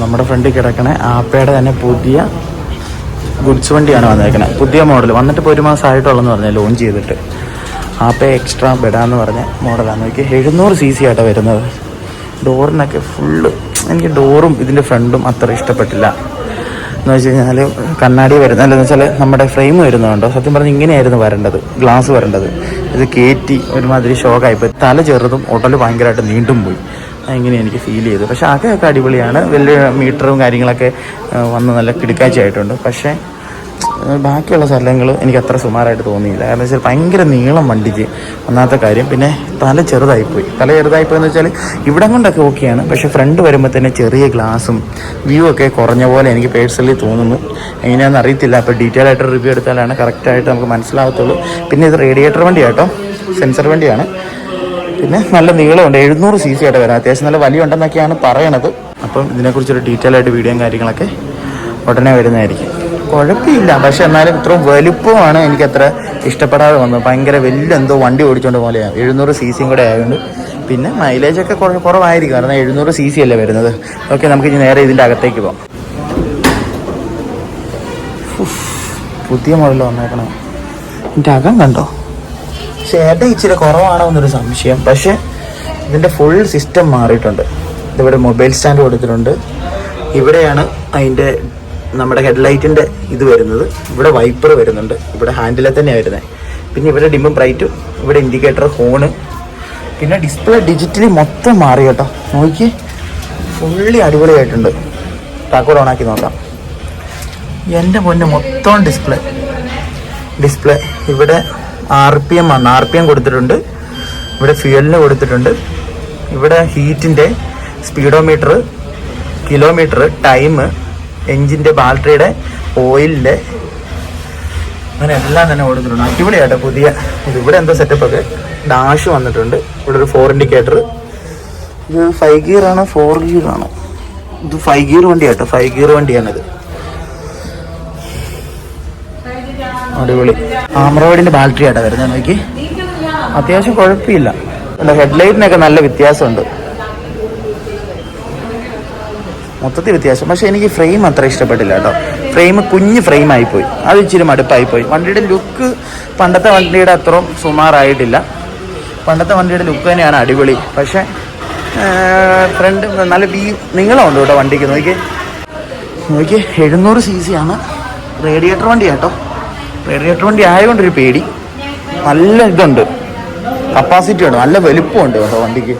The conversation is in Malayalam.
നമ്മുടെ ഫ്രണ്ടിൽ കിടക്കണ ആപ്പയുടെ തന്നെ പുതിയ ഗുഡ്സ് വണ്ടിയാണ് വന്നേക്കണത്. പുതിയ മോഡൽ വന്നിട്ട് ഇപ്പോൾ 1 മാസം ആയിട്ടുള്ളതെന്ന് പറഞ്ഞാൽ ലോഞ്ച് ചെയ്തിട്ട്. ആപ്പ എക്സ്ട്രാ ബെഡാന്ന് പറഞ്ഞ മോഡലാണ്. നോക്കി 700 cc ആയിട്ടാണ് വരുന്നത്. ഡോറിനൊക്കെ ഫുള്ള് എനിക്ക് ഡോറും ഇതിൻ്റെ ഫ്രണ്ടും അത്ര ഇഷ്ടപ്പെട്ടില്ല. എന്ന് വെച്ച് കഴിഞ്ഞാൽ കണ്ണാടി വരുന്നത് അല്ലെന്ന് വെച്ചാൽ നമ്മുടെ ഫ്രെയിം വരുന്നതുകൊണ്ടോ സത്യം പറഞ്ഞാൽ ഇങ്ങനെയായിരുന്നു വരേണ്ടത്, ഗ്ലാസ് വരേണ്ടത്. ഇത് കയറ്റി ഒരുമാതിരി ഷോക്കായിപ്പോയി. തല ചെറുതും ഉടൽ ഭയങ്കരമായിട്ട് നീണ്ടും പോയി. ഇങ്ങനെ എനിക്ക് ഫീൽ ചെയ്തു. പക്ഷേ അതൊക്കെ അടിപൊളിയാണ്. വലിയ മീറ്ററും കാര്യങ്ങളൊക്കെ വന്ന് നല്ല കിടുക്കാഴ്ചയായിട്ടുണ്ട്. പക്ഷേ ബാക്കിയുള്ള സ്ഥലങ്ങൾ എനിക്ക് അത്ര സുമാരായിട്ട് തോന്നിയില്ല. കാരണം വെച്ചാൽ ഭയങ്കര നീളം വണ്ടിക്ക് ഒന്നാമത്തെ കാര്യം. പിന്നെ തല ചെറുതായിപ്പോയി എന്ന് വെച്ചാൽ ഇവിടം കൊണ്ടൊക്കെ ഓക്കെയാണ്. പക്ഷേ ഫ്രണ്ട് വരുമ്പോൾ തന്നെ ചെറിയ ഗ്ലാസും വ്യൂ ഒക്കെ കുറഞ്ഞ പോലെ എനിക്ക് പേഴ്സണലി തോന്നുന്നു. എങ്ങനെയാണെന്ന് അറിയത്തില്ല. അപ്പോൾ ഡീറ്റെയിൽ ആയിട്ട് റിവ്യൂ എടുത്താലാണ് കറക്റ്റായിട്ട് നമുക്ക് മനസ്സിലാവത്തുള്ളൂ. പിന്നെ ഇത് റേഡിയേറ്റർ വണ്ടിയാട്ടോ, സെൻസർ വണ്ടിയാണ്. പിന്നെ നല്ല നീളമുണ്ട്. 700 cc ആയിട്ട് വരാം. അത്യാവശ്യം നല്ല വലിയ ഉണ്ടെന്നൊക്കെയാണ് പറയണത്. അപ്പം ഇതിനെക്കുറിച്ചൊരു ഡീറ്റെയിൽ ആയിട്ട് വീഡിയോയും കാര്യങ്ങളൊക്കെ ഉടനെ വരുന്നതായിരിക്കും. കുഴപ്പമില്ല, പക്ഷെ എന്നാലും ഇത്രയും വലുപ്പമാണ് എനിക്കത്ര ഇഷ്ടപ്പെടാതെ വന്നത്. ഭയങ്കര വലിയ എന്തോ വണ്ടി ഓടിച്ചോണ്ട് പോലെയാണ്. 700 cc കൂടെ ആയതുകൊണ്ട്. പിന്നെ മൈലേജൊക്കെ കുറവായിരിക്കും, കാരണം 700 cc അല്ലേ വരുന്നത്. ഓക്കെ, നമുക്ക് ഇനി നേരെ ഇതിൻ്റെ അകത്തേക്ക് പോകാം. പുതിയ മോഡൽ വന്നേക്കണം. ഇതിൻ്റെ അകം കണ്ടോ? ഷേഡ് ഇച്ചിരി കുറവാണോ എന്നൊരു സംശയം. പക്ഷേ ഇതിൻ്റെ ഫുൾ സിസ്റ്റം മാറിയിട്ടുണ്ട്. ഇതിവിടെ മൊബൈൽ സ്റ്റാൻഡ് കൊടുത്തിട്ടുണ്ട്. ഇവിടെയാണ് അതിൻ്റെ നമ്മുടെ ഹെഡ്ലൈറ്റിൻ്റെ ഇത് വരുന്നത്. ഇവിടെ വൈപ്പർ വരുന്നുണ്ട്. ഇവിടെ ഹാൻഡിലെ തന്നെയാണ് വരുന്നത്. പിന്നെ ഇവിടെ ഡിമ്മും ബ്രൈറ്റും, ഇവിടെ ഇൻഡിക്കേറ്റർ, ഹോണ്. പിന്നെ ഡിസ്പ്ലേ ഡിജിറ്റലി മൊത്തം മാറി കേട്ടോ. നോക്കി ഫുള്ളി അടിപൊളിയായിട്ടുണ്ട്. ടാക്കോട് ഓണാക്കി നോക്കാം. എൻ്റെ പൊന്നെ മൊത്തം ഡിസ്പ്ലേ. ഇവിടെ RPM കൊടുത്തിട്ടുണ്ട്. ഇവിടെ ഫ്യൂവലിന് കൊടുത്തിട്ടുണ്ട്. ഇവിടെ ഹീറ്റിൻ്റെ, സ്പീഡോമീറ്റർ, കിലോമീറ്റർ, ടൈം, എൻജിൻ്റെ, ബാറ്ററിയുടെ, ഓയിലിൻ്റെ, അങ്ങനെ എല്ലാം തന്നെ കൊടുത്തിട്ടുണ്ട്. അടിപൊളിയായിട്ട് പുതിയ ഇത്. ഇവിടെ എന്തോ സെറ്റപ്പൊക്കെ ഡാഷ് വന്നിട്ടുണ്ട്. ഇവിടെ ഒരു 4 ഇൻഡിക്കേറ്റർ. ഇത് 5 ഗിയർ ആണോ 4 ഗിയർ ആണോ? ഇത് 5 ഗിയർ വണ്ടിയാട്ടോ, 5 ഗിയർ വണ്ടിയാണിത്. അടിപൊളി. ആംറോയിഡിൻ്റെ ബാറ്ററി ആയിട്ടാണ് വരുന്നത്. നോക്കി അത്യാവശ്യം കുഴപ്പമില്ല. ഹെഡ്ലൈറ്റിനൊക്കെ നല്ല വ്യത്യാസമുണ്ട്, മൊത്തത്തിൽ വ്യത്യാസം. പക്ഷെ എനിക്ക് ഫ്രെയിം അത്ര ഇഷ്ടപ്പെട്ടില്ല കേട്ടോ. കുഞ്ഞ് ഫ്രെയിം ആയിപ്പോയി. അത് ഇച്ചിരി മടുപ്പായിപ്പോയി. വണ്ടിയുടെ ലുക്ക് പണ്ടത്തെ വണ്ടിയുടെ അത്രയും സുമാറായിട്ടില്ല. പണ്ടത്തെ വണ്ടിയുടെ ലുക്ക് തന്നെയാണ് അടിപൊളി. പക്ഷേ ഫ്രണ്ട് നല്ല നീളമുണ്ട് കേട്ടോ വണ്ടിക്ക്. നോക്കി 700 cc ആണ്. റേഡിയേറ്റർ വണ്ടി കേട്ടോ. റേഡിയേറ്റർ വണ്ടി ആയതുകൊണ്ടൊരു പേടി. നല്ല ഇതുണ്ട്, കപ്പാസിറ്റി ഉണ്ട്, നല്ല വലുപ്പമുണ്ട് കേട്ടോ വണ്ടിക്ക്.